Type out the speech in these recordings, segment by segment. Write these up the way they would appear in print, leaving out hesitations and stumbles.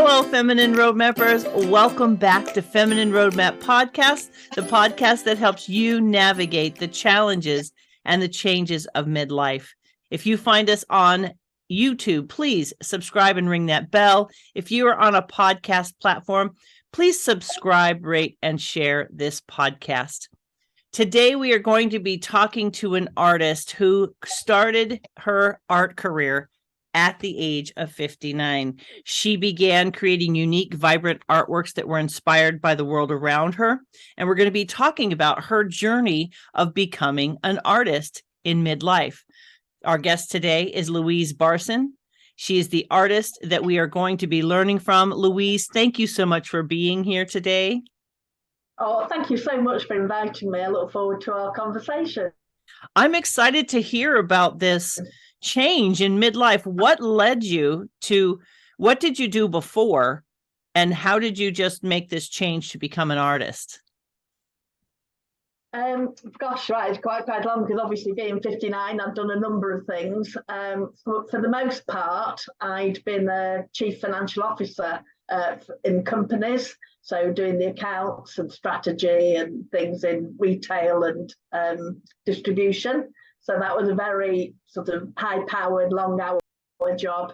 Hello, Feminine Roadmappers. Welcome back to Feminine Roadmap Podcast, the podcast that helps you navigate the challenges and the changes of midlife. If you find us on YouTube, please subscribe and ring that bell. If you are on a podcast platform, please subscribe, rate, and share this podcast. Today, we are going to be talking to an artist who started her art career at the age of 59. She began creating unique, vibrant artworks that were inspired by the world around her. And we're going to be talking about her journey of becoming an artist in midlife. Our guest today is Louise Barson. She is the artist that we are going to be learning from. Louise, thank you so much for being here today. Oh, thank you so much for inviting me. I look forward to our conversation. I'm excited to hear about this change in midlife. What led you to, what did you do before, and how did you just make this change to become an artist? It's quite long, because obviously being 59, I've done a number of things. For the most part, I'd been a chief financial officer in companies, so doing the accounts and strategy and things in retail and distribution. So that was a very sort of high-powered, long-hour job,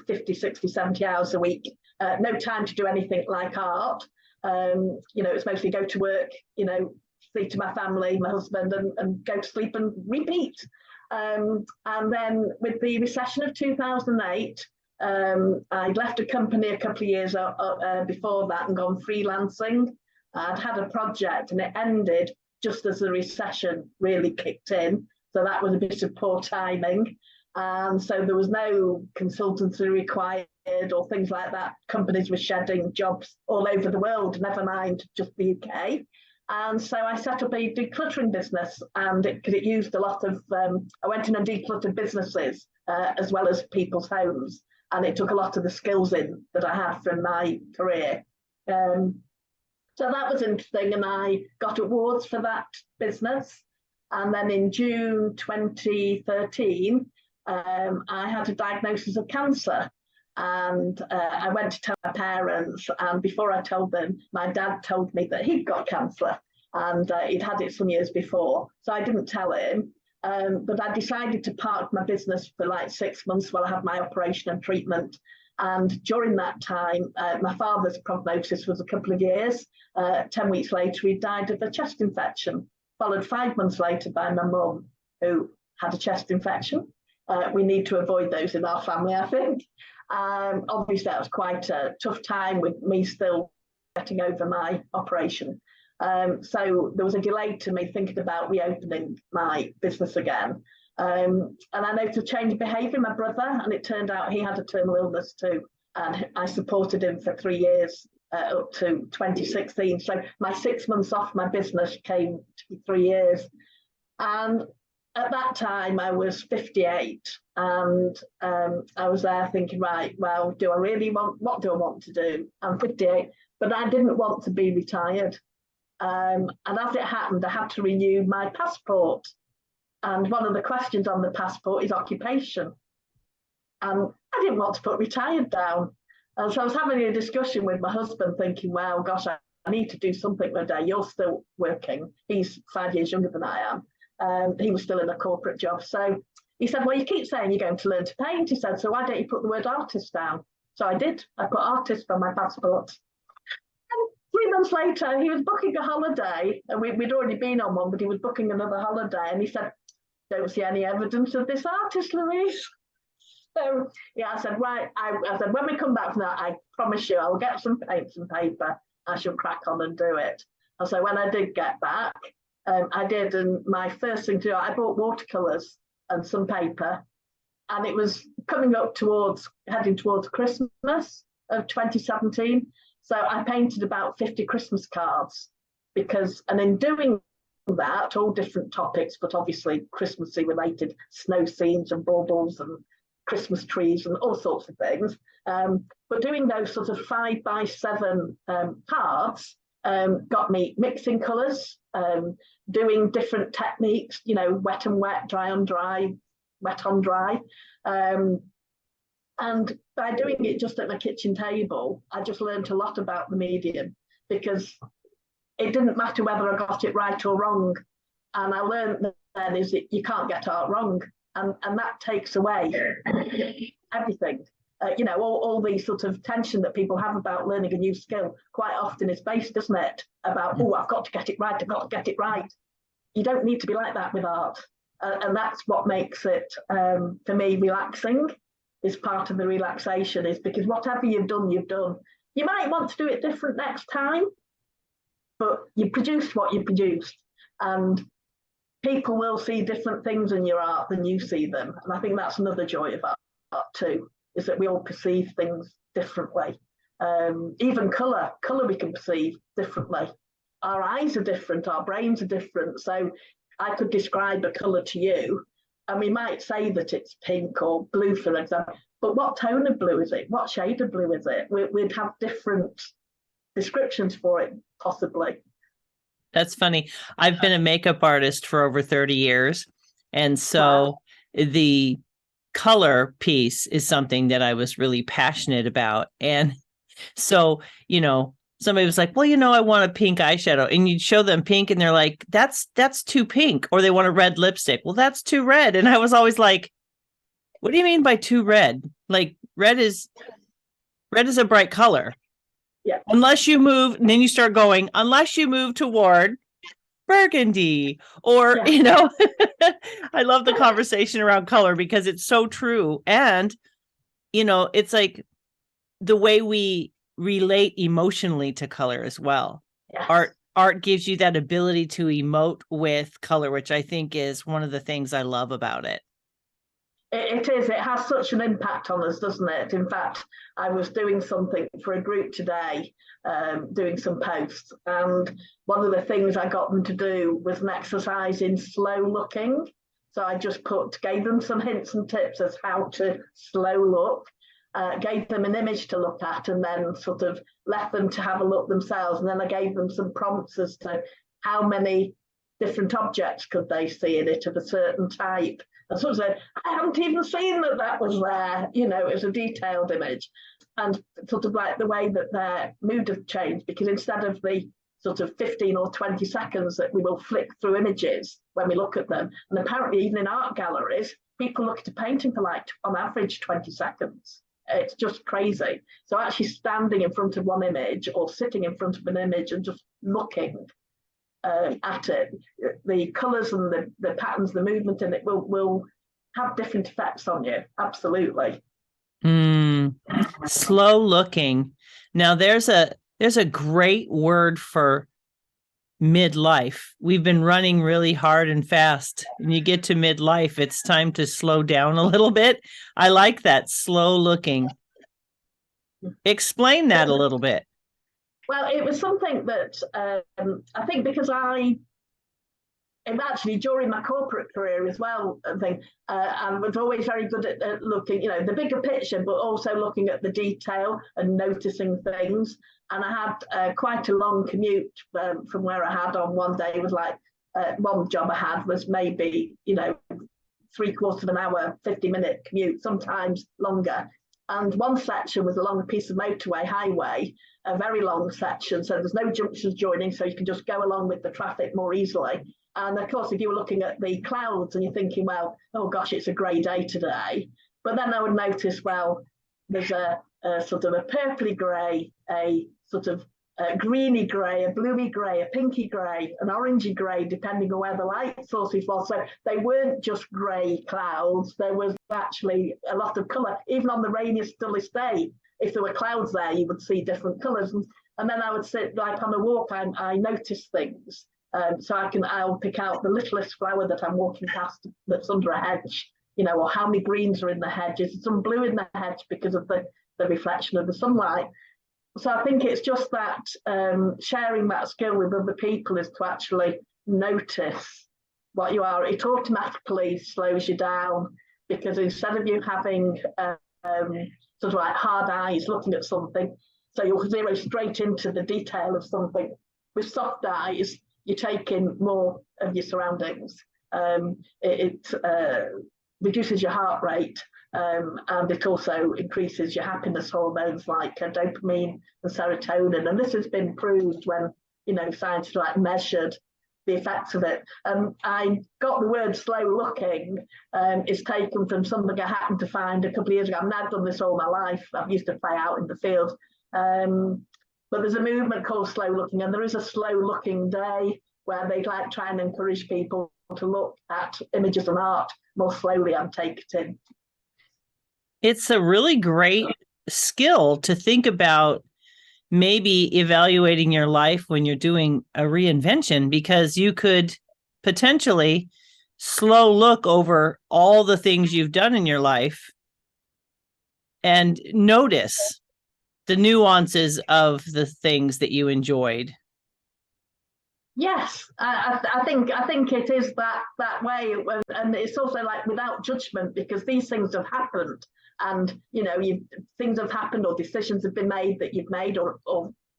50, 60, 70 hours a week. No time to do anything like art. It's mostly go to work, speak to my family, my husband, and go to sleep and repeat. And then with the recession of 2008, I'd left a company a couple of years before that and gone freelancing. I'd had a project and it ended just as the recession really kicked in. So that was a bit of poor timing. And so there was no consultancy required or things like that. Companies were shedding jobs all over the world, never mind just the UK. And so I set up a decluttering business, and because it used a lot of, I went in and decluttered businesses as well as people's homes. And it took a lot of the skills in that I had from my career. So that was interesting, and I got awards for that business. And then in June 2013, I had a diagnosis of cancer. And I went to tell my parents, and before I told them, my dad told me that he'd got cancer, and he'd had it some years before. So I didn't tell him. But I decided to park my business for like 6 months while I had my operation and treatment. And during that time, my father's prognosis was a couple of years. 10 weeks later, he died of a chest infection, followed 5 months later by my mum, who had a chest infection. We need to avoid those in our family, I think. Obviously, that was quite a tough time with me still getting over my operation. So there was a delay to me thinking about reopening my business again. And I noticed a change in behaviour in my brother, and it turned out he had a terminal illness too. And I supported him for 3 years up to 2016. So my 6 months off my business came to be 3 years. And at that time, I was 58, and I was there thinking, right, well, what do I want to do? I'm 58, but I didn't want to be retired. And as it happened, I had to renew my passport. And one of the questions on the passport is occupation. And I didn't want to put retired down. And so I was having a discussion with my husband thinking, well, gosh, I need to do something one day. You're still working. He's 5 years younger than I am. He was still in a corporate job. So he said, well, you keep saying you're going to learn to paint. He said, so why don't you put the word artist down? So I did. I put artist on my passport. 3 months later, he was booking a holiday, and we'd already been on one, but he was booking another holiday, and he said, don't see any evidence of this artist, Louise. So, yeah, I said, right, I said, when we come back from that, I promise you, I'll get some paints and paper, I shall crack on and do it. And so when I did get back, I did, and my first thing to do, I bought watercolours and some paper, and it was heading towards Christmas of 2017. So I painted about 50 Christmas cards and in doing that, all different topics, but obviously Christmassy related, snow scenes and baubles and Christmas trees and all sorts of things. But doing those sort of 5x7 cards got me mixing colours, doing different techniques, wet and wet, dry on dry, wet on dry. And by doing it just at my kitchen table, I just learned a lot about the medium, because it didn't matter whether I got it right or wrong. And I learned then is that you can't get art wrong. And that takes away everything. All the sort of tension that people have about learning a new skill quite often is based, isn't it, about, oh, I've got to get it right, I've got to get it right. You don't need to be like that with art. And that's what makes it, for me, relaxing, is part of the relaxation, is because whatever you've done, you've done. You might want to do it different next time, but you produced what you produced. And people will see different things in your art than you see them. And I think that's another joy of art too, is that we all perceive things differently. Even colour we can perceive differently. Our eyes are different, our brains are different. So I could describe a colour to you, and we might say that it's pink or blue, for example, but what tone of blue is it? What shade of blue is it? We'd have different descriptions for it, possibly. That's funny. I've been a makeup artist for over 30 years. And so Wow. the color piece is something that I was really passionate about. And so, somebody was like, well, I want a pink eyeshadow. And you'd show them pink and they're like, that's too pink. Or they want a red lipstick. Well, that's too red. And I was always like, what do you mean by too red? Like red is a bright color. Yeah. Unless you move, and then you start going, unless you move toward burgundy, or, Yeah. I love the conversation around color because it's so true. And, it's like the way we relate emotionally to color as well. Yes. Art gives you that ability to emote with color, which I think is one of the things I love about it. It is. It has such an impact on us, doesn't it? In fact, I was doing something for a group today, doing some posts, and one of the things I got them to do was an exercise in slow looking. So I just gave them some hints and tips as how to slow look, gave them an image to look at, and then sort of left them to have a look themselves. And then I gave them some prompts as to how many different objects could they see in it of a certain type. And sort of said, I haven't even seen that was there, it was a detailed image. And sort of like the way that their mood had changed, because instead of the sort of 15 or 20 seconds that we will flick through images when we look at them, and apparently even in art galleries, people look at a painting for like, on average, 20 seconds. It's just crazy. So actually standing in front of one image or sitting in front of an image and just looking at it, the colours and the patterns, the movement in it will have different effects on you. Absolutely. Slow looking. Now there's a great word for midlife. We've been running really hard and fast, and you get to midlife, it's time to slow down a little bit. I like that, slow looking. Explain that a little bit. Well, it was something that I think because and actually during my corporate career as well, I was always very good at looking, the bigger picture, but also looking at the detail and noticing things. And I had quite a long commute from where I had on one day. It was like one job I had was maybe, 3/4 of an hour, 50-minute commute, sometimes longer. And one section was along a piece of motorway highway, a very long section. So there's no junctions joining, so you can just go along with the traffic more easily. And of course, if you were looking at the clouds and you're thinking, well, oh gosh, it's a grey day today. But then I would notice, well, there's a sort of a purpley grey, a sort of a greeny grey, a bluey grey, a pinky grey, an orangey grey, depending on where the light sources was. So they weren't just grey clouds. There was actually a lot of colour. Even on the rainiest, dullest day, if there were clouds there, you would see different colours. And then I would sit like on a walk, I notice things. So I'll pick out the littlest flower that I'm walking past that's under a hedge, or how many greens are in the hedge. Is some blue in the hedge because of the reflection of the sunlight? So I think it's just that sharing that skill with other people is to actually notice what you are. It automatically slows you down, because instead of you having sort of like hard eyes looking at something, so you'll zero straight into the detail of something. With soft eyes, you take in more of your surroundings. It reduces your heart rate, And it also increases your happiness hormones like dopamine and serotonin. And this has been proved when, scientists like measured the effects of it. I got the word slow looking is taken from something I happened to find a couple of years ago. I've now done this all my life. I've used to play out in the field. But there's a movement called slow looking, and there is a slow looking day where they like try and encourage people to look at images and art more slowly and take it in. It's a really great skill to think about maybe evaluating your life when you're doing a reinvention, because you could potentially slow look over all the things you've done in your life and notice the nuances of the things that you enjoyed. Yes, I think it is that way, and it's also like without judgment, because these things have happened, and things have happened, or decisions have been made that you've made, or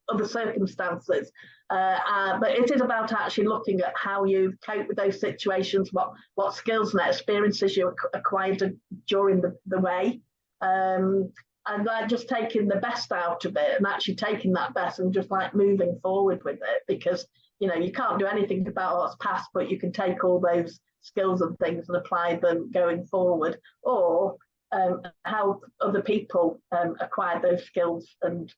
other circumstances. But it is about actually looking at how you cope with those situations, what skills and experiences you acquired during the way. And like just taking the best out of it, and actually taking that best and just like moving forward with it, because you can't do anything about what's past, but you can take all those skills and things and apply them going forward, or help other people acquire those skills and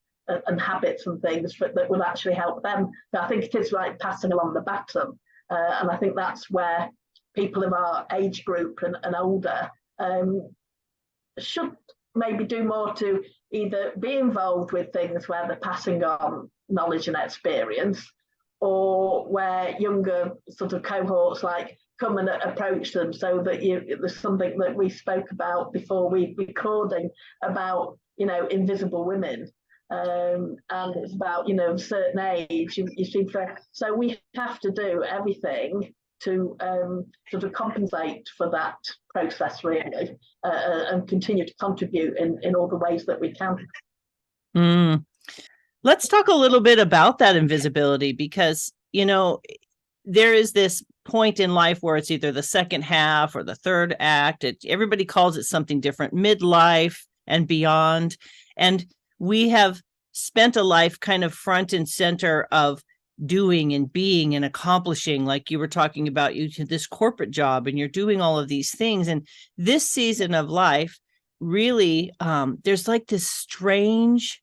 habits and things that will actually help them. So I think it is like passing along the baton, and I think that's where people of our age group and older should maybe do more to either be involved with things where they're passing on knowledge and experience, or where younger sort of cohorts like come and approach them, so that there's something that we spoke about before we recording about invisible women, and it's about a certain age you see. So we have to do everything to sort of compensate for that process, really, and continue to contribute in all the ways that we can. Let's talk a little bit about that invisibility, because, there is this point in life where it's either the second half or the third act. Everybody calls it something different, midlife and beyond. And we have spent a life kind of front and center of doing and being and accomplishing, like you were talking about, you to this corporate job, and you're doing all of these things. And this season of life, really, there's like this strange,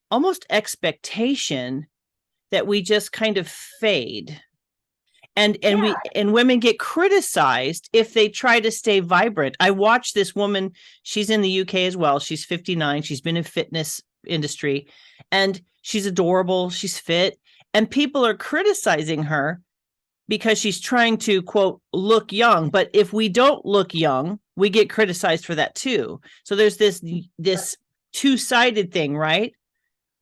almost expectation that we just kind of fade. And women get criticized if they try to stay vibrant. I watched this woman, she's in the UK as well. She's 59. She's been in fitness industry, and she's adorable. She's fit. And people are criticizing her because she's trying to, quote, look young. But if we don't look young, we get criticized for that too. So there's this two-sided thing, right?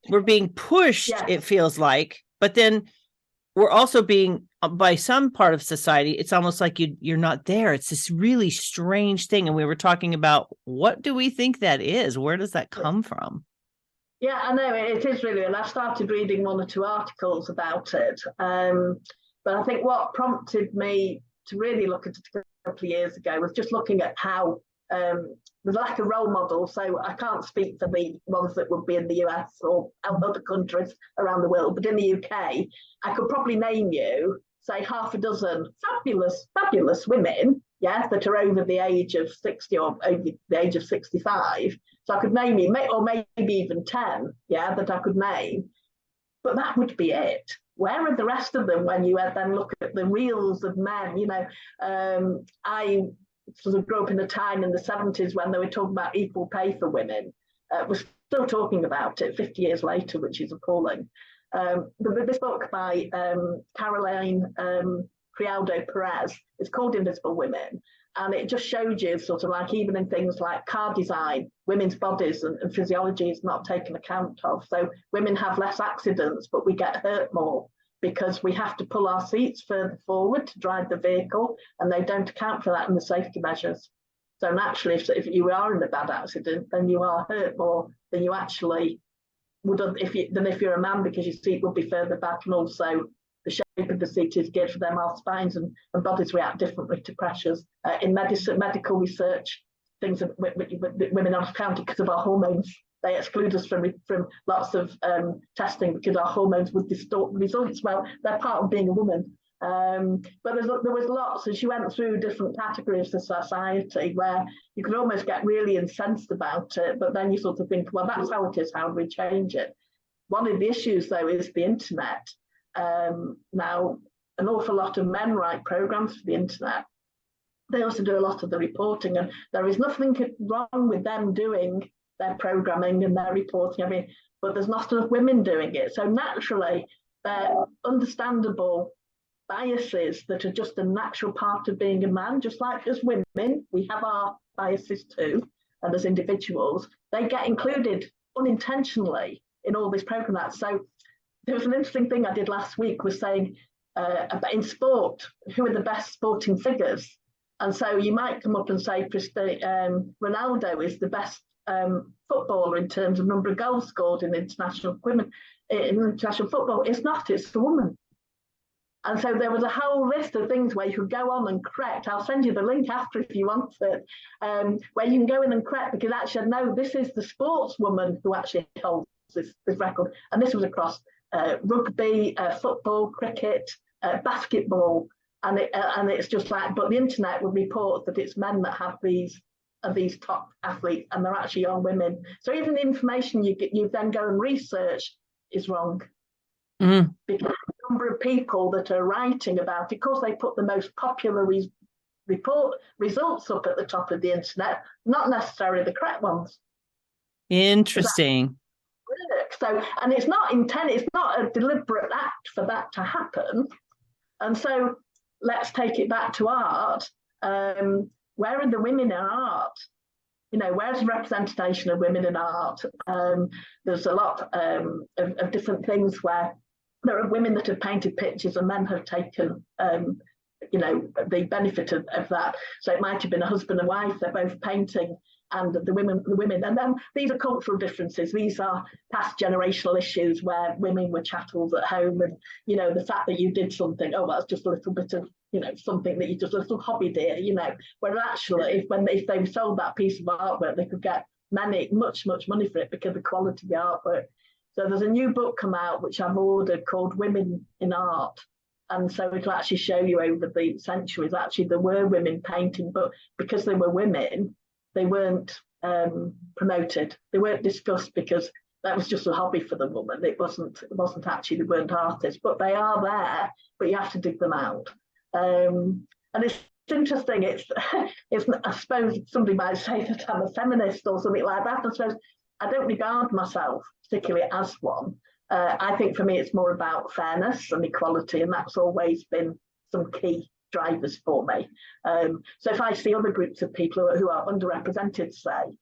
We're being pushed, It feels like, but then we're also being, by some part of society, it's almost like you're not there. It's this really strange thing. And we were talking about, what do we think that is? Where does that come from? Yeah, I know it is really, and I started reading one or two articles about it. But I think what prompted me to really look at it a couple of years ago was just looking at how there's lack of role models. So I can't speak for the ones that would be in the US or other countries around the world, but in the UK, I could probably name you, say, half a dozen fabulous women, that are over the age of 60 or over the age of 65. So I could name you, or maybe even 10, that I could name. But that would be it. Where are the rest of them when you then look at the reels of men? I sort of grew up in a time in the 70s when they were talking about equal pay for women. We're still talking about it 50 years later, which is appalling. This book by Caroline Criado Perez is called Invisible Women, and it just showed you sort of like, even in things like car design, women's bodies and physiology is not taken account of. So women have less accidents, but we get hurt more because we have to pull our seats further forward to drive the vehicle, and they don't account for that in the safety measures. So naturally, if you are in a bad accident, then you are hurt more than you actually would if you're a man, because your seat would be further back, and also the shape of the seat is geared for them. Our spines and bodies react differently to pressures. In medical research, things with women on county because of our hormones. They exclude us from lots of testing because our hormones would distort the results. Well, they're part of being a woman. But there was lots, and she went through different categories of society where you could almost get really incensed about it, but then you sort of think, well, that's how it is, how do we change it? One of the issues, though, is the internet. Now, an awful lot of men write programs for the internet. They also do a lot of the reporting, and there is nothing wrong with them doing their programming and their reporting, but there's not enough women doing it. So naturally, they're understandable biases that are just a natural part of being a man, just like as women, we have our biases too, and as individuals, they get included unintentionally in all these programs. So there was an interesting thing I did last week, was saying about in sport, who are the best sporting figures? And so you might come up and say Ronaldo is the best footballer in terms of number of goals scored in international football. It's not, it's the woman. And so there was a whole list of things where you could go on and correct. I'll send you the link after if you want it, where you can go in and correct, because actually, no, this is the sportswoman who actually holds this record. And this was across rugby, football, cricket, basketball. And it's just like, but the internet would report that it's men that have these top athletes, and they're actually young women. So even the information you then go and research is wrong. Mm. Because the number of people that are writing about it, because they put the most popular report results up at the top of the internet, not necessarily the correct ones. Interesting. So, and it's not intended, it's not a deliberate act for that to happen. And so let's take it back to art. Where are the women in art? Where's the representation of women in art? There's a lot of different things where there are women that have painted pictures and men have taken, the benefit of that. So it might have been a husband and wife, they're both painting, and the women. And then these are cultural differences. These are past generational issues where women were chattels at home, and, the fact that you did something, oh, that's just a little bit of, something that you just, a little hobby, dear, where actually, if they sold that piece of artwork, they could get much money for it because of the quality of the artwork. So there's a new book come out, which I've ordered, called Women in Art. And so it'll actually show you over the centuries, actually, there were women painting, but because they were women, they weren't promoted. They weren't discussed because that was just a hobby for the woman. It wasn't actually, they weren't artists, but they are there, but you have to dig them out. And it's interesting. It's I suppose somebody might say that I'm a feminist or something like that. I suppose I don't regard myself particularly as one. I think for me it's more about fairness and equality, and that's always been some key drivers for me. So if I see other groups of people who are underrepresented, say,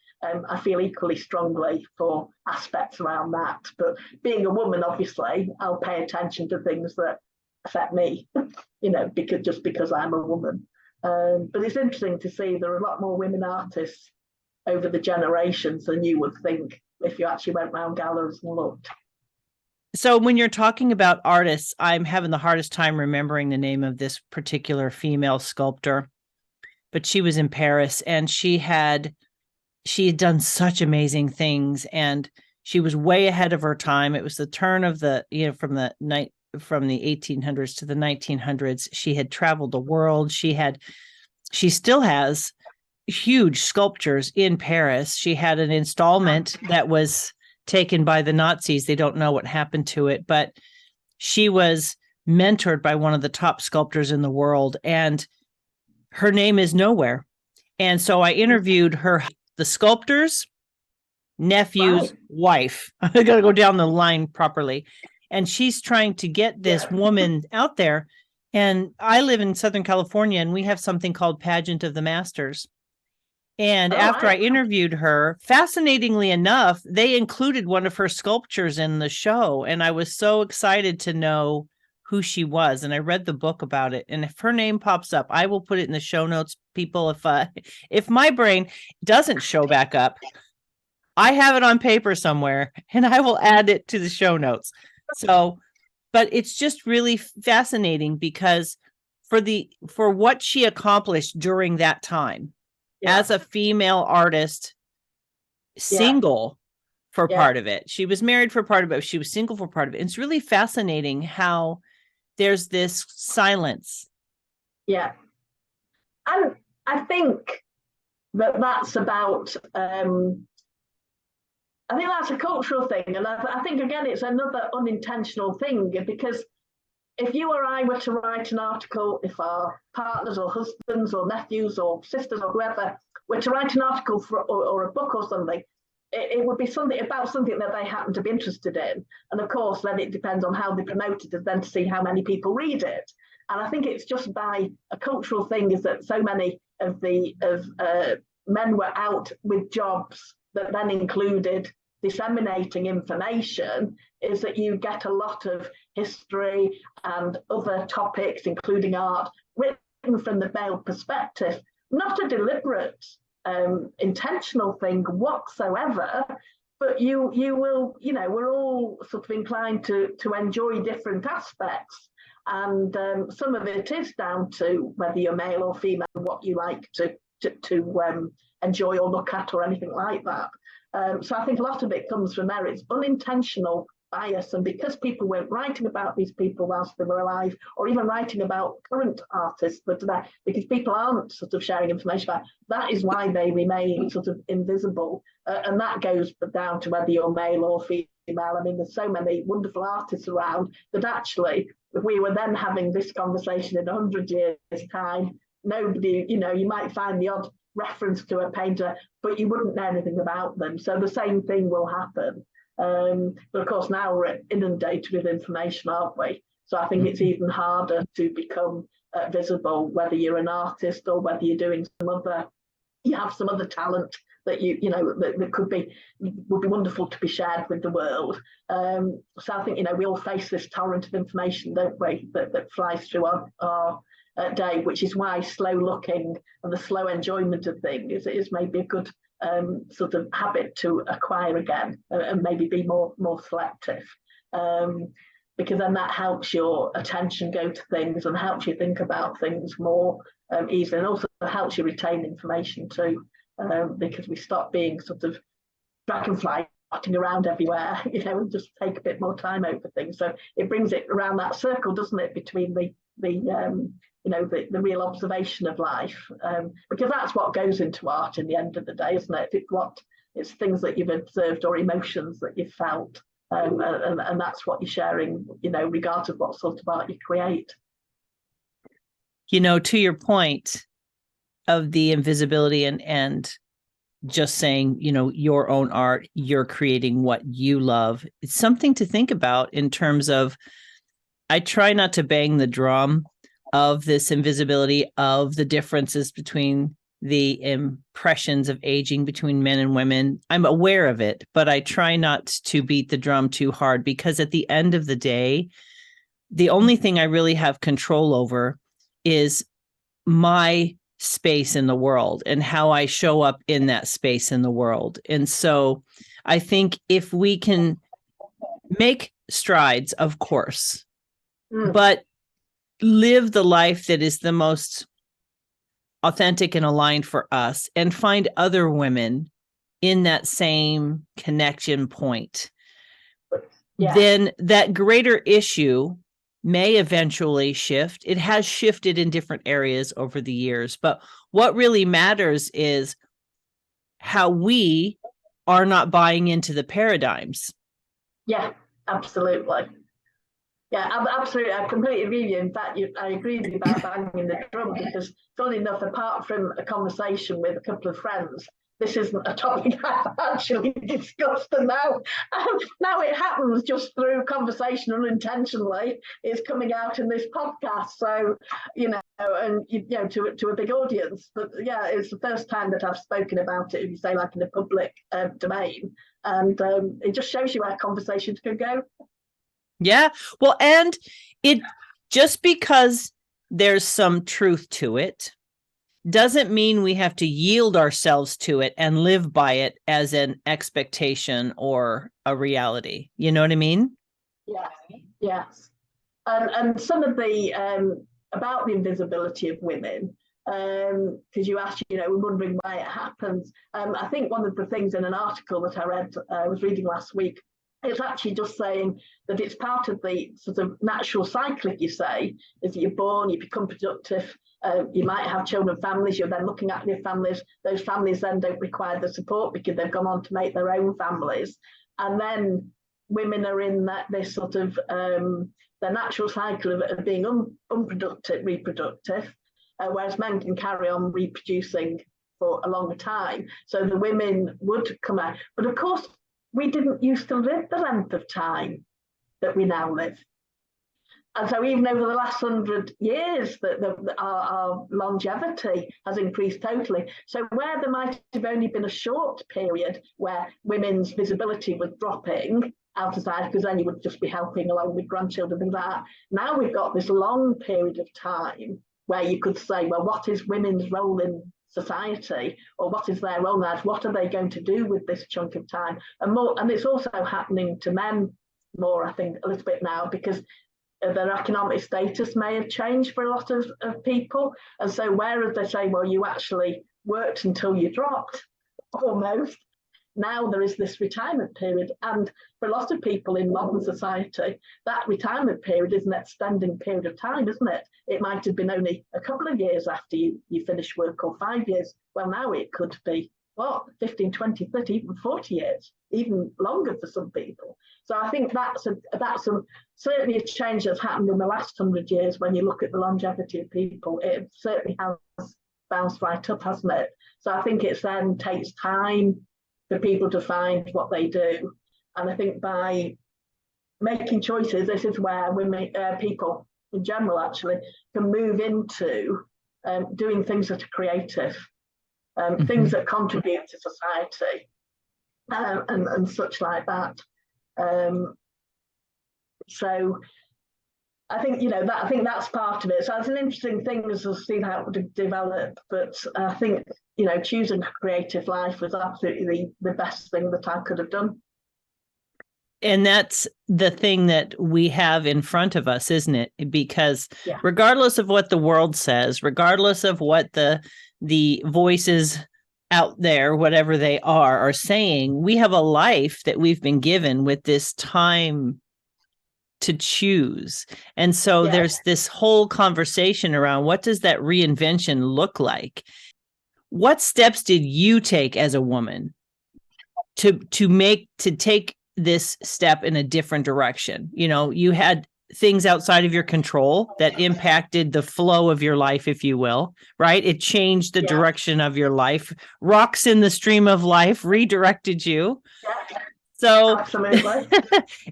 I feel equally strongly for aspects around that. But being a woman, obviously, I'll pay attention to things that affect me, because I'm a woman. But it's interesting to see there are a lot more women artists over the generations than you would think if you actually went around galleries and looked. So when you're talking about artists, I'm having the hardest time remembering the name of this particular female sculptor, but she was in Paris, and she had done such amazing things, and she was way ahead of her time. It was the turn of the, from the 1800s to the 1900s. She had traveled the world. She still has huge sculptures in Paris. She had an installment that was taken by the Nazis. They don't know what happened to it, but she was mentored by one of the top sculptors in the world, and her name is nowhere. And so I interviewed the sculptor's nephew's wife. I got to go down the line properly. And she's trying to get this woman out there. And I live in Southern California, and we have something called Pageant of the Masters. And after I interviewed her, fascinatingly enough, they included one of her sculptures in the show. And I was so excited to know who she was. And I read the book about it. And if her name pops up, I will put it in the show notes, people. If my brain doesn't show back up, I have it on paper somewhere, and I will add it to the show notes. So, but it's just really fascinating because for what she accomplished during that time. as a female artist, single for part of it. She was married for part of it. She was single for part of it. And it's really fascinating how there's this silence. Yeah. And I think that's about, I think that's a cultural thing. And I think, again, it's another unintentional thing, because if you or I were to write an article, if our partners or husbands or nephews or sisters or whoever were to write an article or a book or something, it would be something about something that they happen to be interested in. And of course, then it depends on how they promote it, and then to see how many people read it. And I think it's just by a cultural thing is that so many of men were out with jobs that then included disseminating information, is that you get a lot of history and other topics, including art, written from the male perspective. Not a deliberate, intentional thing whatsoever, but you will, we're all sort of inclined to enjoy different aspects. And some of it is down to whether you're male or female, what you like to enjoy or look at or anything like that. So I think a lot of it comes from there. It's unintentional bias, and because people weren't writing about these people whilst they were alive, or even writing about current artists that are there, because people aren't sort of sharing information about, that is why they remain sort of invisible. And that goes down to whether you're male or female. I mean, there's so many wonderful artists around that actually, if we were then having this conversation in 100 years' time, nobody, you might find the odd reference to a painter, but you wouldn't know anything about them. So the same thing will happen. But of course, now we're inundated with information, aren't we? So I think it's even harder to become visible, whether you're an artist or whether you're doing you have some other talent that that would be wonderful to be shared with the world. So I think, we all face this torrent of information, don't we, that flies through our day, which is why slow looking and the slow enjoyment of things is maybe a good sort of habit to acquire again, and maybe be more selective, because then that helps your attention go to things and helps you think about things more easily, and also helps you retain information too, because we stop being sort of dragonfly darting around everywhere, and just take a bit more time over things. So it brings it around that circle, doesn't it, between the real observation of life, because that's what goes into art in the end of the day, isn't it? It's things that you've observed or emotions that you've felt, and that's what you're sharing, regardless of what sort of art you create. To your point of the invisibility and just saying, your own art, you're creating what you love. It's something to think about in terms of, I try not to bang the drum of this invisibility, of the differences between the impressions of aging between men and women. I'm aware of it, but I try not to beat the drum too hard, because at the end of the day, the only thing I really have control over is my space in the world and how I show up in that space in the world. And so I think if we can make strides, of course, but live the life that is the most authentic and aligned for us, and find other women in that same connection point, then that greater issue may eventually shift. It has shifted in different areas over the years, but what really matters is how we are not buying into the paradigms. Yeah, absolutely. Yeah, absolutely. I completely agree with you. In fact, I agree with you about banging the drum, because, funny enough, apart from a conversation with a couple of friends, this isn't a topic I've actually discussed. And now it happens just through conversation unintentionally. It's coming out in this podcast. So, and to a big audience. But yeah, it's the first time that I've spoken about it, if you say, like in the public domain. And it just shows you where conversations can go. Yeah. Well, and it just because there's some truth to it doesn't mean we have to yield ourselves to it and live by it as an expectation or a reality. You know what I mean? Yes. And some of the about the invisibility of women, because you asked, we're wondering why it happens. I think one of the things in an article that I read, was reading last week, it's actually just saying that it's part of the sort of natural cycle, if you say, is that you're born, you become productive, you might have children, families, you're then looking at your families, those families then don't require the support because they've gone on to make their own families. And then women are in this sort of, the natural cycle of being unproductive, reproductive, whereas men can carry on reproducing for a longer time. So the women would come out. But of course, we didn't used to live the length of time that we now live. And so even over the last 100 years, our longevity has increased totally. So where there might have only been a short period where women's visibility was dropping out of sight, because then you would just be helping along with grandchildren, things like that. Now we've got this long period of time where you could say, well, what is women's role in society, or what is their role now? What are they going to do with this chunk of time? And it's also happening to men more, I think, a little bit now, because their economic status may have changed for a lot of people. And so whereas they say, well, you actually worked until you dropped, almost, now there is this retirement period. And for a lot of people in modern society, that retirement period is an extending period of time, isn't it? It might have been only a couple of years after you finish work, or 5 years. Well, now it could be, 15, 20, 30, even 40 years, even longer for some people. So I think that's certainly a change that's happened in the last 100 years. When you look at the longevity of people, it certainly has bounced right up, hasn't it? So I think it then takes time for people to find what they do. And I think by making choices, this is where people in general actually can move into doing things that are creative, things that contribute to society, and such like that. So I think I think that's part of it. So it's an interesting thing as to see how it would develop. But I think choosing a creative life was absolutely the best thing that I could have done. And that's the thing that we have in front of us, isn't it? Because regardless of what the world says, regardless of what the voices out there, whatever they are saying, we have a life that we've been given with this time to choose. And so there's this whole conversation around, what does that reinvention look like? What steps did you take as a woman to take this step in a different direction? You had things outside of your control that impacted the flow of your life, if you will, right? It changed the direction of your life. Rocks in the stream of life redirected you. So absolutely.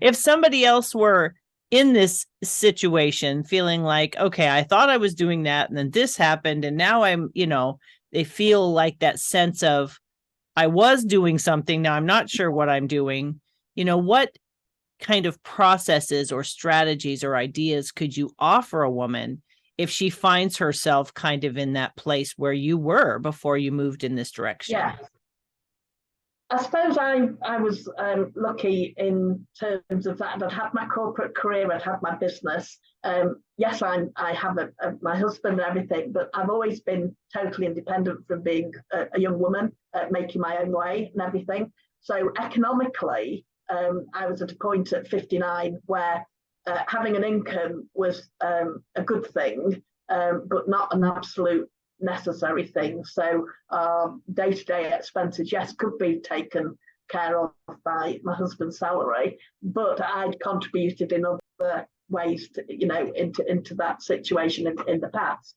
If somebody else were in this situation feeling like, okay, I thought I was doing that, and then this happened, and now I'm, they feel like that sense of, I was doing something, now I'm not sure what I'm doing. What kind of processes or strategies or ideas could you offer a woman if she finds herself kind of in that place where you were before you moved in this direction? Yeah. I suppose I was lucky in terms of that. I'd had my corporate career, I'd had my business. Yes, I have my husband and everything, but I've always been totally independent from being a young woman, making my own way and everything. So economically, I was at a point at 59 where having an income was a good thing, but not an absolute necessary thing. So day-to-day expenses, yes, could be taken care of by my husband's salary, but I'd contributed in other ways to, into that situation in the past.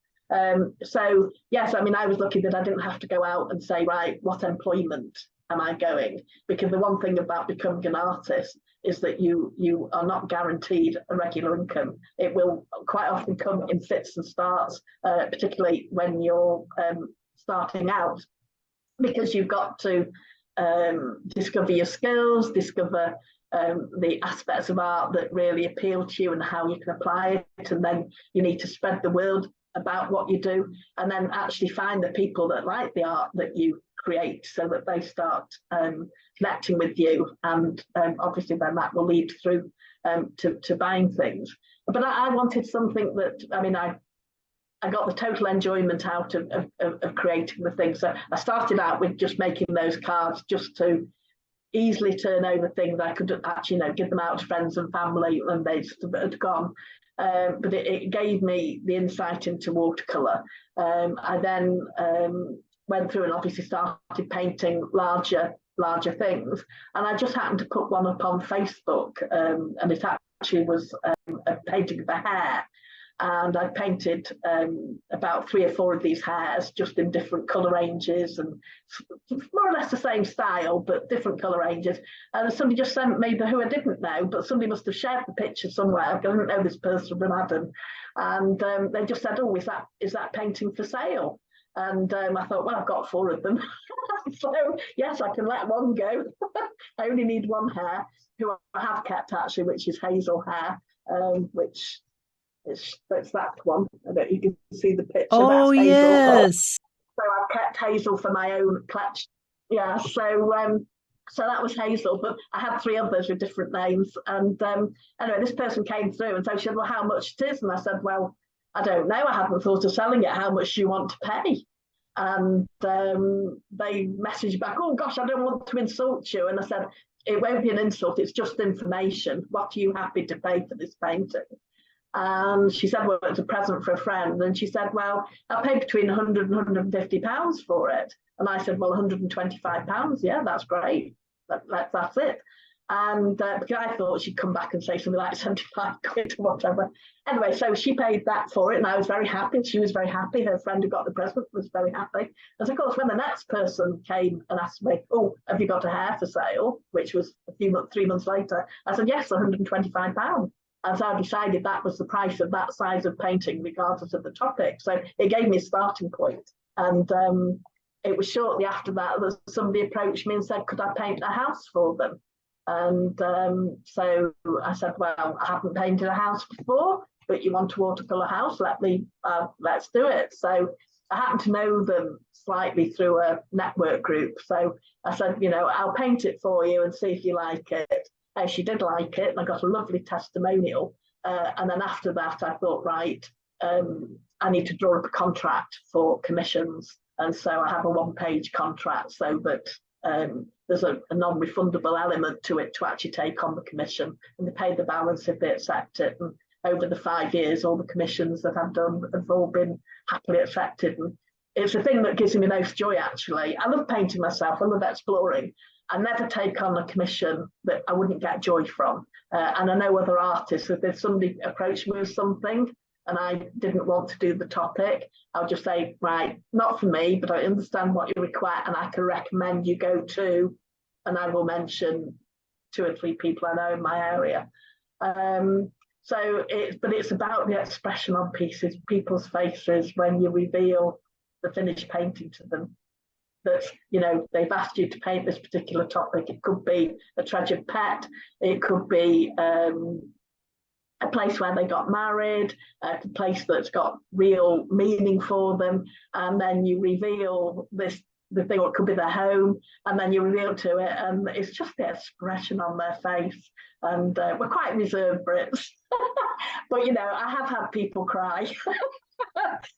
So yes, I was lucky that I didn't have to go out and say, right, what employment am I going? Because the one thing about becoming an artist is that you are not guaranteed a regular income. It will quite often come in fits and starts, particularly when you're starting out, because you've got to discover your skills, discover the aspects of art that really appeal to you and how you can apply it, and then you need to spread the word about what you do, and then actually find the people that like the art that you create, so that they start connecting with you, and obviously then that will lead through to buying things. But I wanted something that, I got the total enjoyment out of creating the thing. So I started out with just making those cards just to easily turn over things I could actually, give them out to friends and family when they had gone. But it gave me the insight into watercolour. I then went through and obviously started painting larger things. And I just happened to put one up on Facebook, and it actually was a painting of a hare. And I painted about 3 or 4 of these hares just in different colour ranges and more or less the same style, but different colour ranges. And somebody just sent me, who I didn't know, but somebody must have shared the picture somewhere. I didn't know this person from Adam. And they just said, oh, is that painting for sale? And I thought, well, I've got 4 of them. So, yes, I can let one go. I only need one hare, who I have kept, actually, which is hazel hair, which... It's that one. I don't, you can see the picture. Oh, that's Hazel. yes. So I've kept Hazel for my own collection. Yeah, so that was Hazel, but I had 3 others with different names. And anyway, this person came through and so she said, well, how much it is? And I said, well, I don't know. I haven't thought of selling it. How much do you want to pay? And they messaged back, oh, gosh, I don't want to insult you. And I said, it won't be an insult. It's just information. What are you happy to pay for this painting? And she said, well, it's a present for a friend. And she said, well, I'll pay between 100 and 150 pounds for it. And I said, well, 125 pounds. Yeah, that's great. That's it. And because I thought she'd come back and say something like 75 quid or whatever. Anyway, so she paid that for it. And I was very happy. She was very happy. Her friend who got the present was very happy. And of course, when the next person came and asked me, oh, have you got a hair for sale? Which was 3 months later. I said, yes, 125 pounds. And so I decided that was the price of that size of painting, regardless of the topic. So it gave me a starting point. And it was shortly after that that somebody approached me and said, could I paint a house for them? And so I said, well, I haven't painted a house before, but you want a watercolour house? Let's do it. So I happen to know them slightly through a network group. So I said, I'll paint it for you and see if you like it. She did like it, and I got a lovely testimonial. And then after that, I thought, right, I need to draw up a contract for commissions. And so I have a 1-page contract so that there's a non-refundable element to it to actually take on the commission. And they pay the balance if they accept it. And over the 5 years, all the commissions that I've done have all been happily accepted. And it's the thing that gives me most joy, actually. I love painting myself. I love exploring. I never take on a commission that I wouldn't get joy from. And I know other artists, if there's somebody approached me with something and I didn't want to do the topic, I'll just say, right, not for me, but I understand what you require and I can recommend you go to, and I will mention 2 or 3 people I know in my area. But it's about the expression on people's faces when you reveal the finished painting to them. That they've asked you to paint this particular topic. It could be a treasured pet. It could be a place where they got married, a place that's got real meaning for them, and then you reveal the thing, or it could be their home, and then you reveal to it, and it's just the expression on their face. And we're quite reserved Brits, but I have had people cry.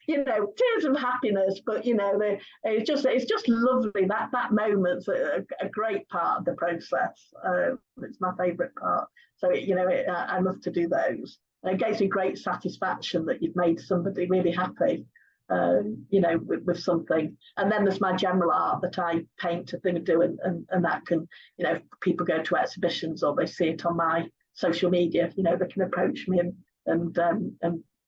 Tears of happiness, but it's just lovely. That moment's a great part of the process. It's my favourite part. So I love to do those. And it gives me great satisfaction that you've made somebody really happy, with something. And then there's my general art that I paint a thing or do, and that can, people go to exhibitions or they see it on my social media. They can approach me and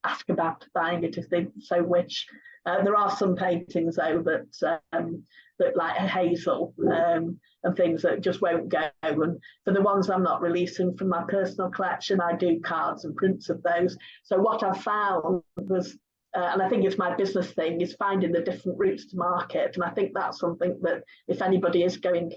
ask about buying it if they so wish. There are some paintings though that like hazel and things that just won't go. And for the ones I'm not releasing from my personal collection, I do cards and prints of those. So what I found was, and I think it's my business thing, is finding the different routes to market. And I think that's something that if anybody is going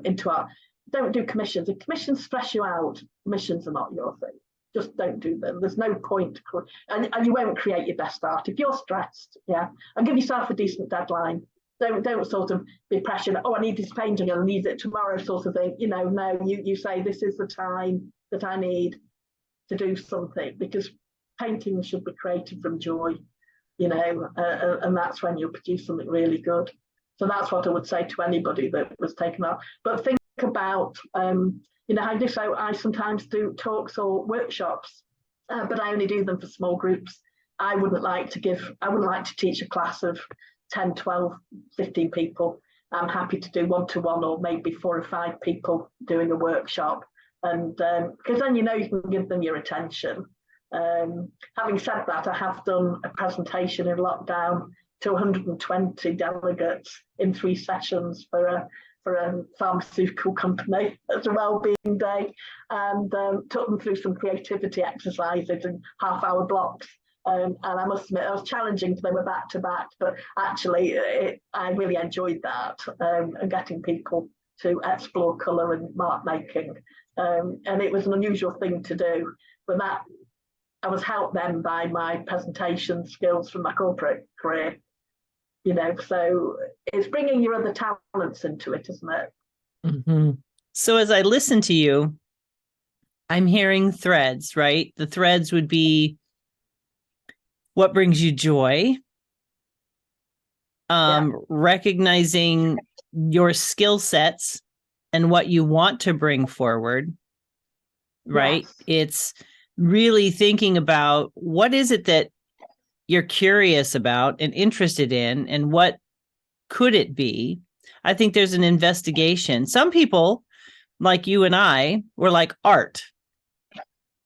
into art, don't do commissions. If commissions stress you out, commissions are not your thing. Just don't do them. There's no point, and you won't create your best art if you're stressed. Yeah, and give yourself a decent deadline. Don't sort of be pressured. Oh, I need this painting and I need it tomorrow, sort of thing. No, you say this is the time that I need to do something, because painting should be created from joy. and that's when you'll produce something really good. So that's what I would say to anybody that was taken up. But think about, I sometimes do talks or workshops, but I only do them for small groups. I wouldn't like to teach a class of 10, 12, 15 people. I'm happy to do one-to-one or maybe 4 or 5 people doing a workshop. And because then you can give them your attention. Having said that, I have done a presentation in lockdown to 120 delegates in 3 sessions for a pharmaceutical company as a wellbeing day, and took them through some creativity exercises in half-hour blocks. And I must admit, I was challenging because they were back to back, but actually I really enjoyed that, and getting people to explore colour and mark making. And it was an unusual thing to do, but that I was helped then by my presentation skills from my corporate career. So it's bringing your other talents into it, isn't it? Mm-hmm. So as I listen to you, I'm hearing threads, right? The threads would be what brings you joy, recognizing your skill sets and what you want to bring forward, right? Yes. It's really thinking about what is it that you're curious about and interested in, and what could it be? I think there's an investigation. Some people, like you and I, were like art.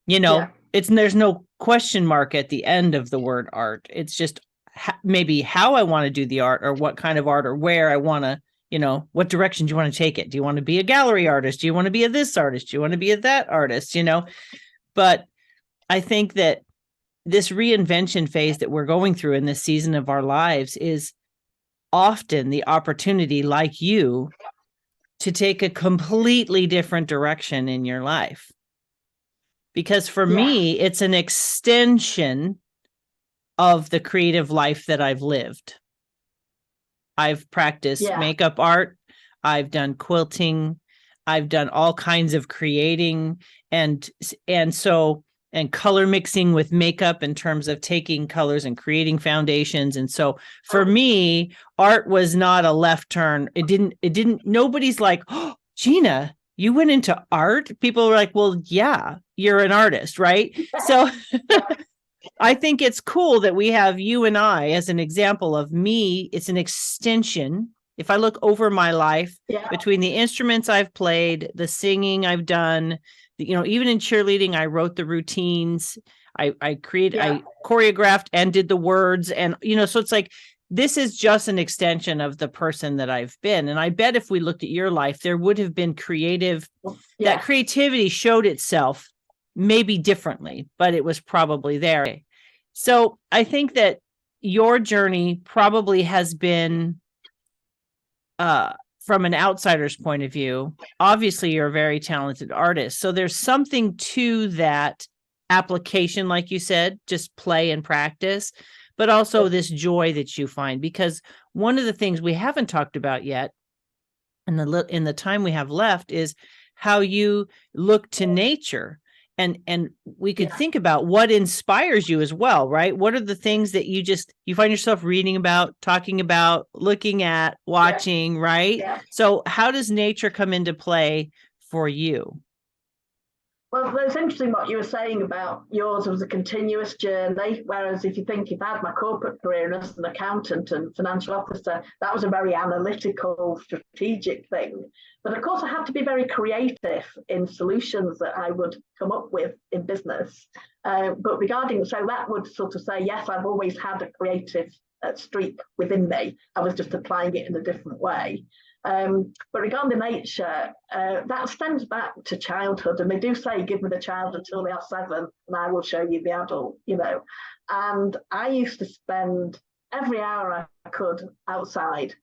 There's no question mark at the end of the word art. It's just maybe how I want to do the art, or what kind of art, or where I want to, what direction do you want to take it? Do you want to be a gallery artist? Do you want to be a this artist? Do you want to be a that artist? But I think that this reinvention phase that we're going through in this season of our lives is often the opportunity, like you, to take a completely different direction in your life. Because for me, it's an extension of the creative life that I've lived. I've practiced makeup art. I've done quilting. I've done all kinds of creating and color mixing with makeup in terms of taking colors and creating foundations. And so for me, art was not a left turn. Nobody's like, oh, Gina, you went into art? People were like, well, yeah, you're an artist, right? So I think it's cool that we have you and I as an example of me. It's an extension. If I look over my life, between the instruments I've played, the singing I've done, even in cheerleading, I wrote the routines, I choreographed and did the words. And, so it's like, this is just an extension of the person that I've been. And I bet if we looked at your life, there would have been that creativity showed itself maybe differently, but it was probably there. So I think that your journey probably has been, from an outsider's point of view, obviously you're a very talented artist. So there's something to that application, like you said, just play and practice, but also this joy that you find. Because one of the things we haven't talked about yet in the time we have left is how you look to nature. And we could think about what inspires you as well, right? What are the things that you find yourself reading about, talking about, looking at, watching, right? Yeah. So how does nature come into play for you? Well, it's interesting what you were saying about yours was a continuous journey, whereas if I had my corporate career as an accountant and financial officer, that was a very analytical, strategic thing. But of course, I had to be very creative in solutions that I would come up with in business. But that would sort of say, yes, I've always had a creative streak within me. I was just applying it in a different way. But regarding nature, that stems back to childhood. And they do say, give me the child until they are 7 and I will show you the adult, And I used to spend every hour I could outside.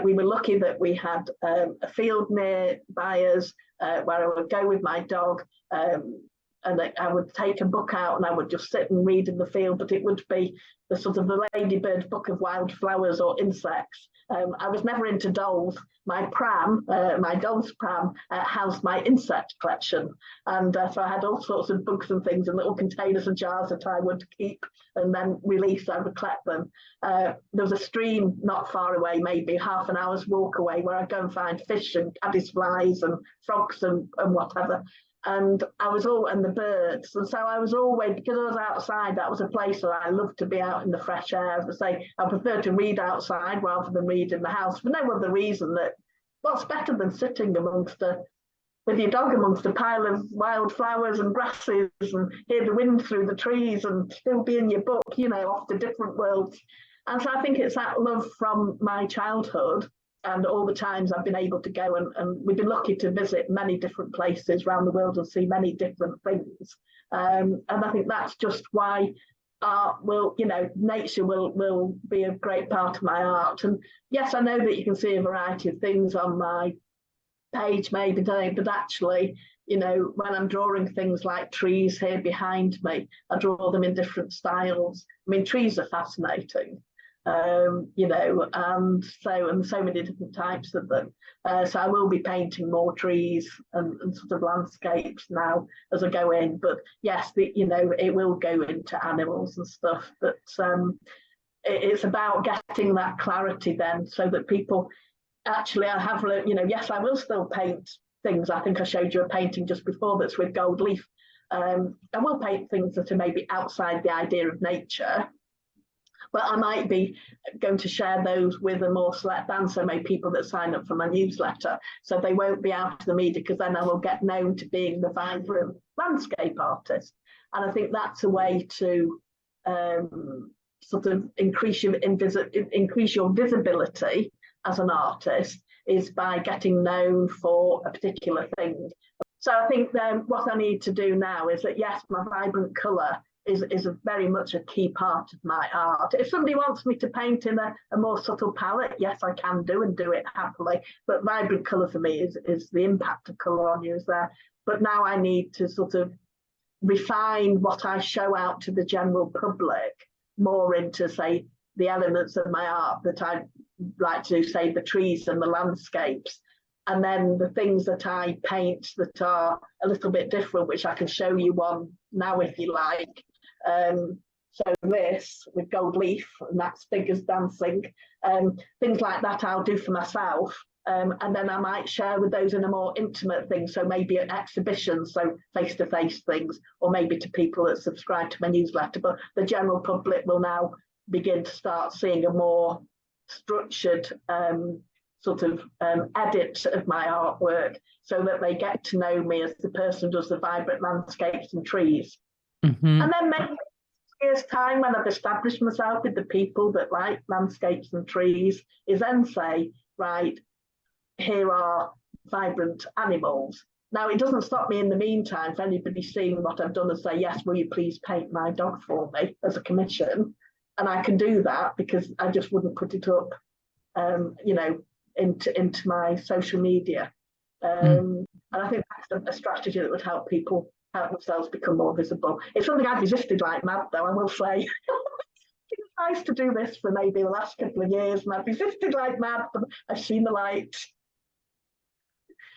We were lucky that we had a field nearby us where I would go with my dog, and I would take a book out and I would just sit and read in the field, but it would be the sort of the Ladybird Book of Wildflowers or insects. I was never into dolls. My pram, my doll's pram, housed my insect collection. And so I had all sorts of bugs and things in little containers and jars that I would keep and then release. I would collect them. There was a stream not far away, maybe half an hour's walk away, where I'd go and find fish and caddisflies and frogs and whatever. And the birds. And so I was always, because I was outside, that was a place that I loved to be out in the fresh air. As I say, I prefer to read outside rather than read in the house, for no other reason that what's better than sitting with your dog amongst a pile of wild flowers and grasses and hear the wind through the trees and still be in your book, off to different worlds. And so I think it's that love from my childhood and all the times I've been able to go, and we've been lucky to visit many different places around the world and see many different things. And I think that's just why art will, nature will be a great part of my art. And yes, I know that you can see a variety of things on my page maybe, but actually, when I'm drawing things like trees here behind me, I draw them in different styles. I mean, trees are fascinating. And so many different types of them. So I will be painting more trees and sort of landscapes now as I go in. But yes, it will go into animals and stuff. But it's about getting that clarity then, so that people actually, I have, yes, I will still paint things. I think I showed you a painting just before that's with gold leaf. I will paint things that are maybe outside the idea of nature. But I might be going to share those with a more select band, so maybe people that sign up for my newsletter, so they won't be out of the media, because then I will get known to being the vibrant landscape artist. And I think that's a way to sort of increase your visibility as an artist, is by getting known for a particular thing. So I think then what I need to do now is that, yes, my vibrant colour is a very much a key part of my art. If somebody wants me to paint in a more subtle palette, yes, I can do it happily. But vibrant colour for me is the impact of colour on you is there. But now I need to sort of refine what I show out to the general public more into, say, the elements of my art that I like to do, say, the trees and the landscapes. And then the things that I paint that are a little bit different, which I can show you one now if you like. So this with gold leaf, and that's figures dancing, things like that I'll do for myself. And then I might share with those in a more intimate thing. So maybe at exhibitions, so face-to-face things, or maybe to people that subscribe to my newsletter. But the general public will now begin to start seeing a more structured sort of edit of my artwork, so that they get to know me as the person who does the vibrant landscapes and trees. Mm-hmm. And then maybe years time, when I've established myself with the people that like landscapes and trees, is then say, right, here are vibrant animals. Now, it doesn't stop me in the meantime if anybody's seeing what I've done and say, yes, will you please paint my dog for me as a commission? And I can do that, because I just wouldn't put it up, into my social media. And I think that's a strategy that would help people help themselves become more visible. It's something I've resisted like mad, though, I will say. It's nice to do this for maybe the last couple of years, and I've resisted like mad, but I've seen the light.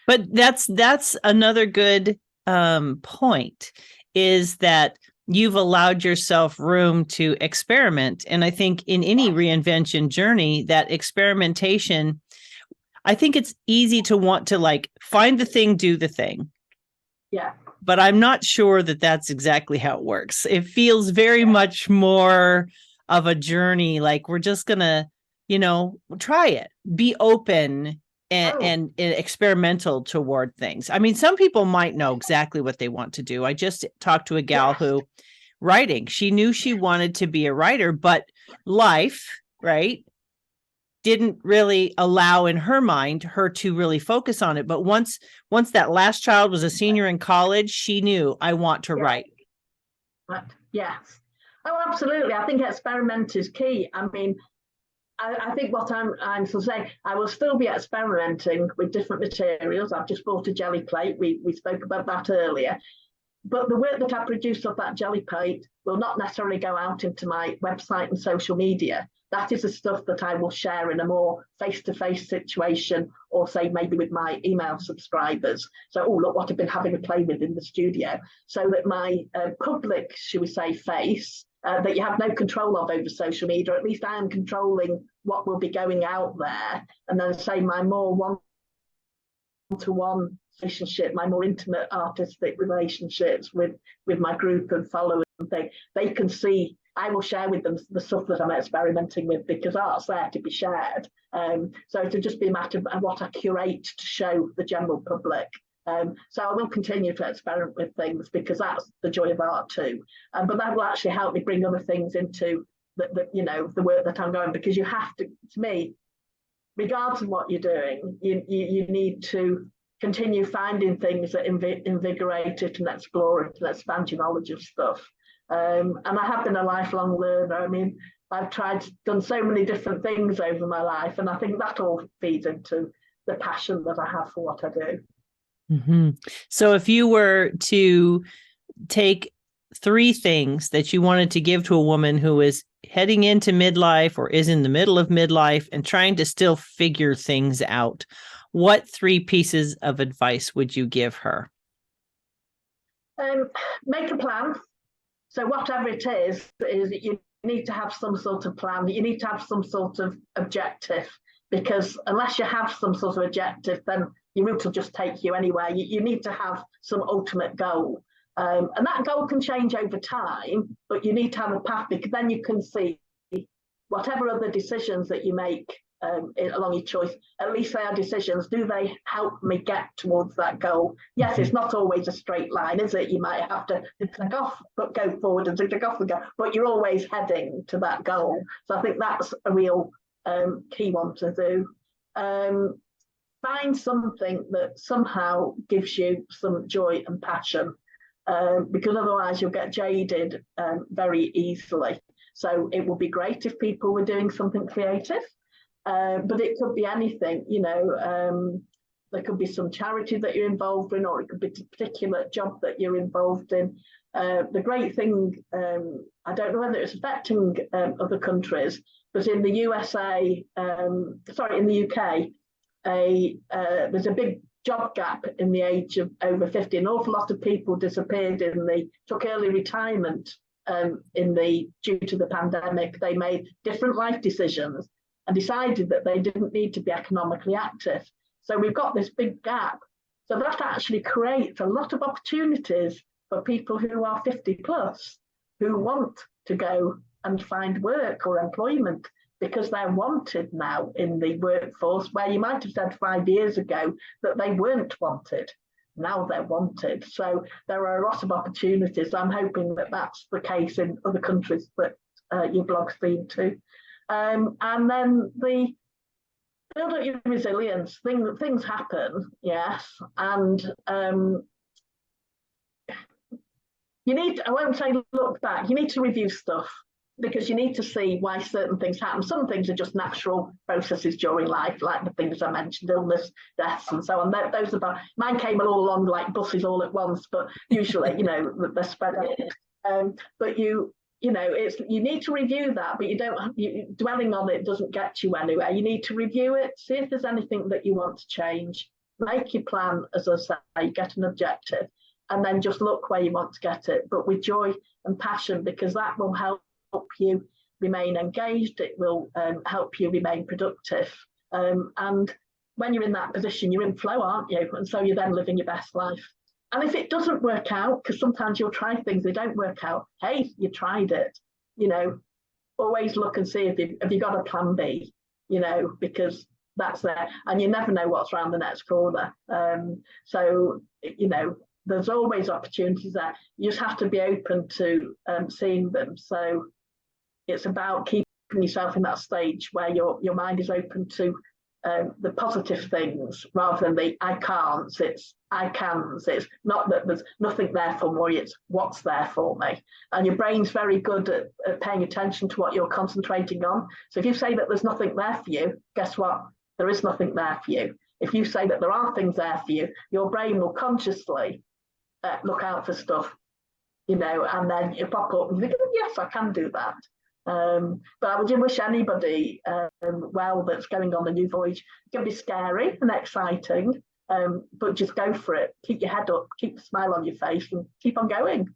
But that's another good point, is that you've allowed yourself room to experiment. And I think in any reinvention journey, that experimentation, I think it's easy to want to like find the thing, do the thing. Yeah. But I'm not sure that that's exactly how it works. It feels very much more of a journey. Like we're just going to, try it, be open and experimental toward things. I mean, some people might know exactly what they want to do. I just talked to a gal who writing, she knew she wanted to be a writer, but life, right, didn't really allow in her mind her to really focus on it. But once that last child was a senior in college, she knew, I want to write. Yes. Oh, absolutely. I think experiment is key. I mean, I think what I'm sort of saying, I will still be experimenting with different materials. I've just bought a jelly plate. We spoke about that earlier. but the work that I produce of that jelly plate will not necessarily go out into my website and social media. That is the stuff that I will share in a more face-to-face situation, or say maybe with my email subscribers. So, oh, look what I've been having a play with in the studio. So that my public, should we say, face, that you have no control of over social media, or at least I am controlling what will be going out there. And then say my more one-to-one relationship, my more intimate artistic relationships with my group of followers, they can see. I will share with them the stuff that I'm experimenting with, because art's there to be shared. So it'll just be a matter of what I curate to show the general public. So I will continue to experiment with things, because that's the joy of art too. But that will actually help me bring other things into the work that I'm going, because you have to me, regardless of what you're doing, you need to continue finding things that invigorate it and explore it and expand your knowledge of stuff. And I have been a lifelong learner. I mean, I've done so many different things over my life, and I think that all feeds into the passion that I have for what I do. Mm-hmm. So if you were to take 3 things that you wanted to give to a woman who is heading into midlife or is in the middle of midlife and trying to still figure things out, what 3 pieces of advice would you give her? Make a plan. So whatever it is you need to have some sort of plan. You need to have some sort of objective, because unless you have some sort of objective, then your route will just take you anywhere. You need to have some ultimate goal. And that goal can change over time, but you need to have a path, because then you can see whatever other decisions that you make along your choice, at least they are decisions. Do they help me get towards that goal? Yes, it's not always a straight line, is it? You might have to tick off, but go forward and tick off and go, but you're always heading to that goal. So I think that's a real key one to do. Find something that somehow gives you some joy and passion, because otherwise you'll get jaded very easily. So it would be great if people were doing something creative. But it could be anything, there could be some charity that you're involved in, or it could be a particular job that you're involved in. The great thing, I don't know whether it's affecting other countries, but in the in the UK, there's a big job gap in the age of over 50. An awful lot of people disappeared took early retirement due to the pandemic. They made different life decisions and decided that they didn't need to be economically active. So we've got this big gap. So that actually creates a lot of opportunities for people who are 50 plus, who want to go and find work or employment, because they're wanted now in the workforce, where you might have said 5 years ago that they weren't wanted. Now they're wanted. So there are a lot of opportunities. I'm hoping that that's the case in other countries that your blog's been to. And then build up your resilience. Things happen, yes, and you need, I won't say look back, you need to review stuff, because you need to see why certain things happen. Some things are just natural processes during life, like the things I mentioned, illness, deaths, and so on. Those are mine came all along like buses all at once, but usually, they're spread out. But you need to review that, but dwelling on it doesn't get you anywhere. You need to review it, see if there's anything that you want to change, make your plan, as I say, get an objective, and then just look where you want to get it, but with joy and passion, because that will help you remain engaged. It will help you remain productive. And when you're in that position, you're in flow, aren't you? And so you're then living your best life. And if it doesn't work out, because sometimes you'll try things, they don't work out, hey, you tried it. Always look and see if you got a plan B, because that's there. And you never know what's around the next corner. So, there's always opportunities there. You just have to be open to seeing them. So it's about keeping yourself in that stage where your mind is open to the positive things, rather than the I can't. It's I can. It's not that there's nothing there for me, it's what's there for me. And your brain's very good at paying attention to what you're concentrating on. So if you say that there's nothing there for you, guess what? There is nothing there for you. If you say that there are things there for you, your brain will consciously look out for stuff and then you pop up and think, oh, yes, I can do that. But I would wish anybody well that's going on a new voyage. It can be scary and exciting, but just go for it. Keep your head up, keep a smile on your face, and keep on going.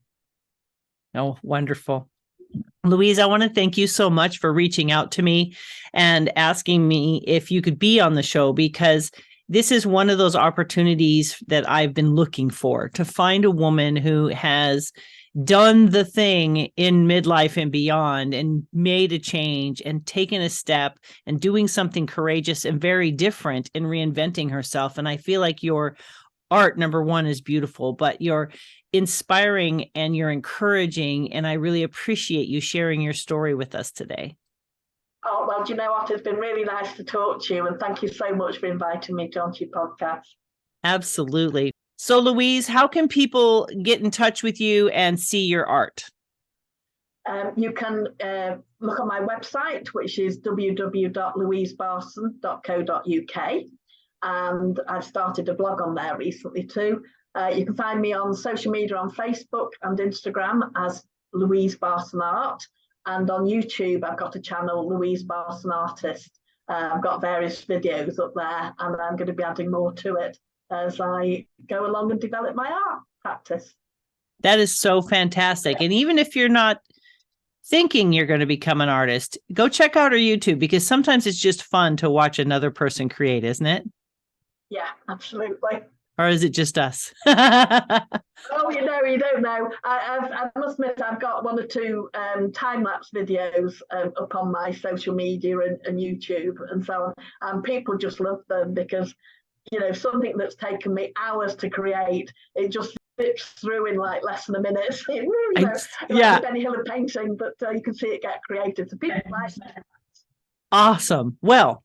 Oh, wonderful. Louise, I want to thank you so much for reaching out to me and asking me if you could be on the show, because this is one of those opportunities that I've been looking for, to find a woman who has done the thing in midlife and beyond and made a change and taken a step and doing something courageous and very different in reinventing herself. And I feel like your art, number one, is beautiful, but you're inspiring and you're encouraging. And I really appreciate you sharing your story with us today. Oh, well, do you know what? It's been really nice to talk to you. And thank you so much for inviting me onto your podcast. Absolutely. So, Louise, how can people get in touch with you and see your art? You can look on my website, which is www.louisebarson.co.uk. And I've started a blog on there recently too. You can find me on social media on Facebook and Instagram as Louise Barson Art. And on YouTube, I've got a channel, Louise Barson Artist. I've got various videos up there, and I'm going to be adding more to it as I go along and develop my art practice. That is so fantastic. And even if you're not thinking you're going to become an artist, go check out her YouTube, because sometimes it's just fun to watch another person create, isn't it? Yeah, absolutely. Or is it just us? Oh, you don't know. I must admit, I've got one or two time-lapse videos up on my social media and YouTube and so on. And people just love them because, something that's taken me hours to create, it just zips through in like less than a minute. Yeah. Benny Hill painting, but you can see it get created. So people like that. Awesome. Well,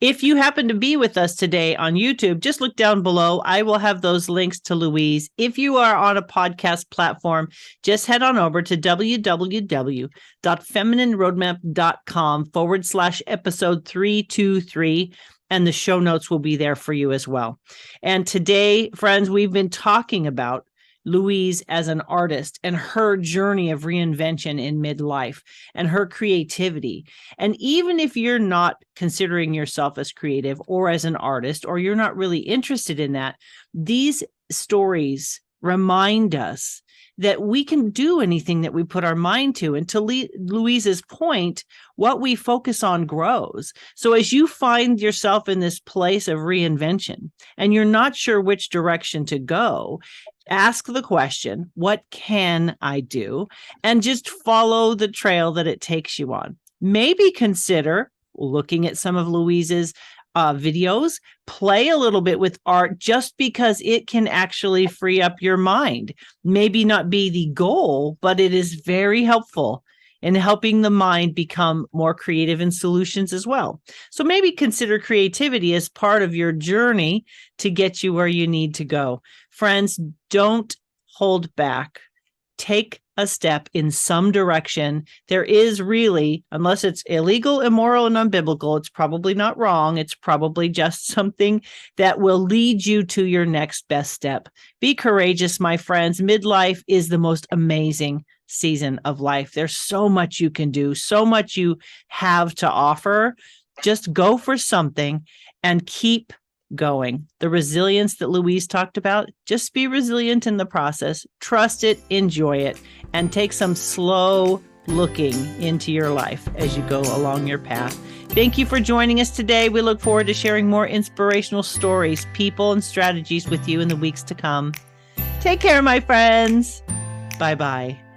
if you happen to be with us today on YouTube, just look down below. I will have those links to Louise. If you are on a podcast platform, just head on over to www.feminineroadmap.com/episode 323. And the show notes will be there for you as well. And today, friends, we've been talking about Louise as an artist and her journey of reinvention in midlife and her creativity. And even if you're not considering yourself as creative or as an artist, or you're not really interested in that, these stories remind us that we can do anything that we put our mind to. And to Louise's point, what we focus on grows. So as you find yourself in this place of reinvention and you're not sure which direction to go, ask the question, what can I do? And just follow the trail that it takes you on. Maybe consider looking at some of Louise's videos, play a little bit with art just because it can actually free up your mind. Maybe not be the goal, but it is very helpful in helping the mind become more creative in solutions as well. So maybe consider creativity as part of your journey to get you where you need to go. Friends, don't hold back. Take a step in some direction. There is really, unless it's illegal, immoral, and unbiblical, it's probably not wrong. It's probably just something that will lead you to your next best step. Be courageous, my friends. Midlife is the most amazing season of life. There's so much you can do, so much you have to offer. Just go for something and keep going. The resilience that Louise talked about, just be resilient in the process, trust it, enjoy it, and take some slow looking into your life as you go along your path. Thank you for joining us today. We look forward to sharing more inspirational stories, people, and strategies with you in the weeks to come. Take care, my friends. Bye-bye.